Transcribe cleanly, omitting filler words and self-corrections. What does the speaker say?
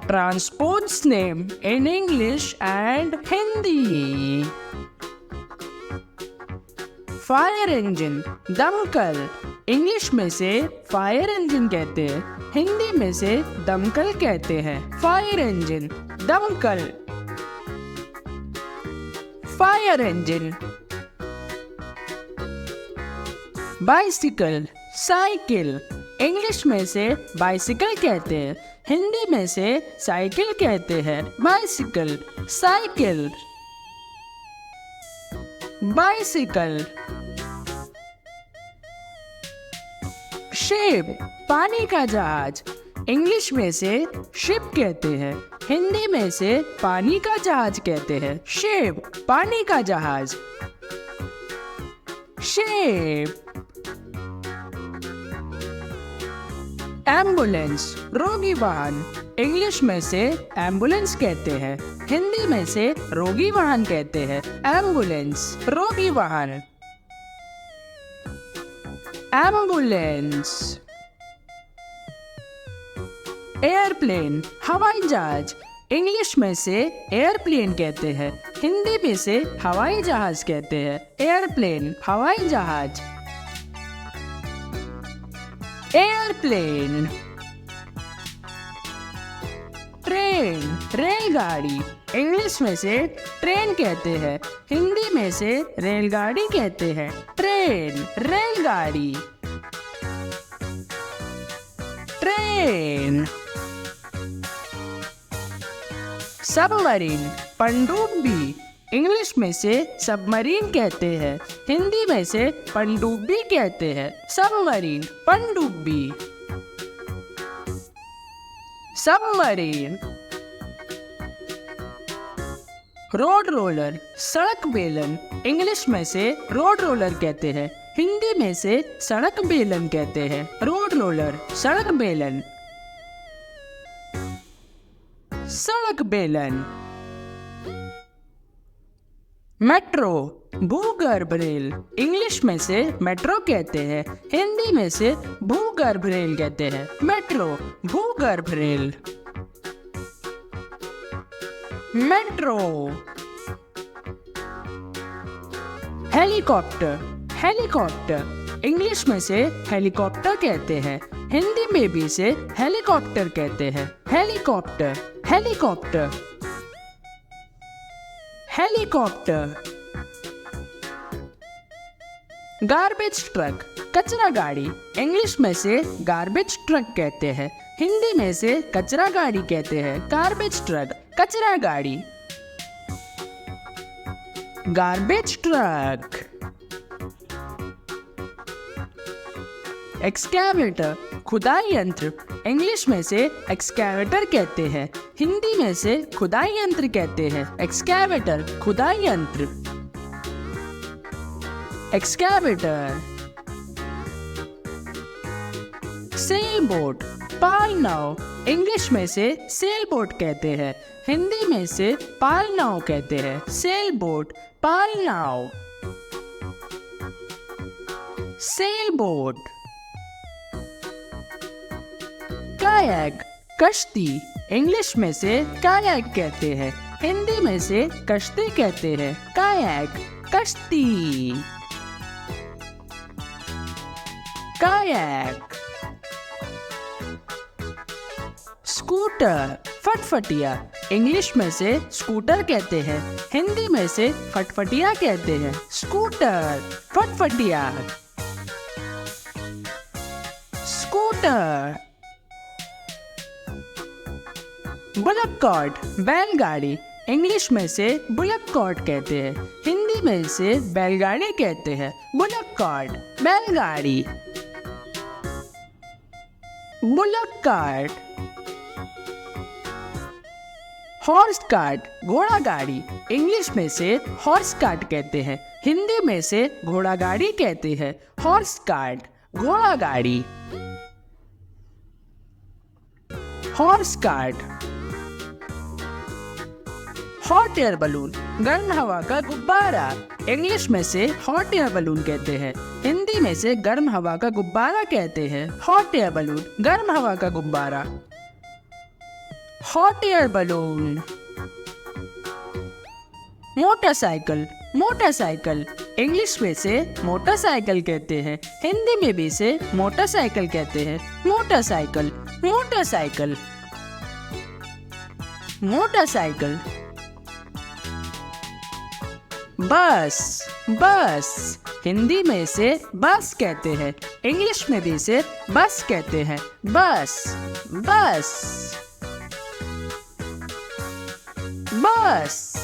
Transport's name in English and Hindi. Fire engine, दमकल। English में से फायर इंजन कहते हैं, हिंदी में से दमकल कहते हैं। फायर इंजन, दमकल। Fire engine. Bicycle, cycle. English में से बाइसिकल कहते हैं, हिंदी में से साइकिल कहते हैं। Bicycle, cycle. बाइसिकल। शिप, पानी का जहाज। इंग्लिश में से शिप कहते हैं, हिंदी में से पानी का जहाज कहते हैं। शिप, पानी का जहाज। शिप। एम्बुलेंस, रोगी वाहन। इंग्लिश में से एम्बुलेंस कहते हैं, हिंदी में से रोगी वाहन कहते हैं। एम्बुलेंस, रोगी वाहन। एम्बुलेंस। एयरप्लेन, हवाई जहाज। इंग्लिश में से एयरप्लेन कहते हैं, हिंदी में से हवाई जहाज कहते हैं। एयरप्लेन, हवाई जहाज। एयरप्लेन। ट्रेन, रेलगाड़ी। इंग्लिश में से ट्रेन कहते हैं, हिंदी में से रेलगाड़ी कहते हैं। ट्रेन, रेलगाड़ी। ट्रेन। सबमरीन, पनडुब्बी। इंग्लिश में से सबमरीन कहते हैं, हिंदी में से पनडुब्बी कहते हैं। सबमरीन, पनडुब्बी। सबमरीन। रोड रोलर, सड़क बेलन। इंग्लिश में से रोड रोलर कहते हैं, हिंदी में से सड़क बेलन कहते हैं। रोड रोलर, सड़क बेलन। सड़क बेलन। मेट्रो, भूगर्भ रेल। इंग्लिश में से मेट्रो कहते हैं, हिंदी में से भूगर्भ रेल कहते हैं। मेट्रो, भूगर्भ rail. Metro. Helicopter, helicopter. English में से हेलीकॉप्टर कहते हैं, हिंदी में भी से हेलीकॉप्टर कहते हैं। Helicopter, helicopter. Helicopter. Garbage truck, कचरा गाड़ी। इंग्लिश में से गार्बेज ट्रक कहते हैं, हिंदी में से कचरा गाड़ी कहते हैं। गार्बेज ट्रक, कचरा गाड़ी। Garbage truck. एक्सकैवेटर, खुदाई यंत्र। इंग्लिश में से एक्सकैवेटर कहते हैं, हिंदी में से खुदाई यंत्र कहते हैं। एक्सकैवेटर, खुदाई यंत्र। एक्सकैवेटर। सेल बोट, पाल नाव। इंग्लिश में से सेल बोट कहते हैं, हिंदी में से पाल नाव कहते हैं। सेल बोट, पाल नाव। Sail boat. कायाक, कश्ती। इंग्लिश में से कायाक कहते हैं, हिंदी में से कश्ती कहते हैं। कायाक, कश्ती। कायाक। स्कूटर, फटफटिया। इंग्लिश में से स्कूटर कहते हैं, हिंदी में से फटफटिया कहते हैं। स्कूटर, फटफटिया। स्कूटर। बुलक कार्ट, बैलगाड़ी। इंग्लिश में से बुलक कार्ट कहते हैं, हिंदी में से बैलगाड़ी कहते हैं। बुलक कार्ट, बैलगाड़ी। Bullock cart. हॉर्स कार्ट, घोड़ा गाड़ी। इंग्लिश में से हॉर्स कार्ट कहते हैं, हिंदी में से घोड़ा गाड़ी कहते हैं। हॉर्स कार्ट, घोड़ा गाड़ी। Horse cart. Hot air balloon, गर्म हवा का गुब्बारा। इंग्लिश में से हॉट एयर बलून कहते हैं। हिंदी में से गर्म हवा का गुब्बारा कहते हैं। हॉट एयर बलून, गर्म हवा का गुब्बारा। Hot air balloon. Motorcycle, motorcycle. English में से मोटरसाइकिल कहते हैं। हिंदी में भी इसे मोटरसाइकिल कहते हैं। Motorcycle, motorcycle, motorcycle. बस, बस। हिंदी में इसे बस कहते हैं। इंग्लिश में भी इसे बस कहते हैं। बस, बस, बस।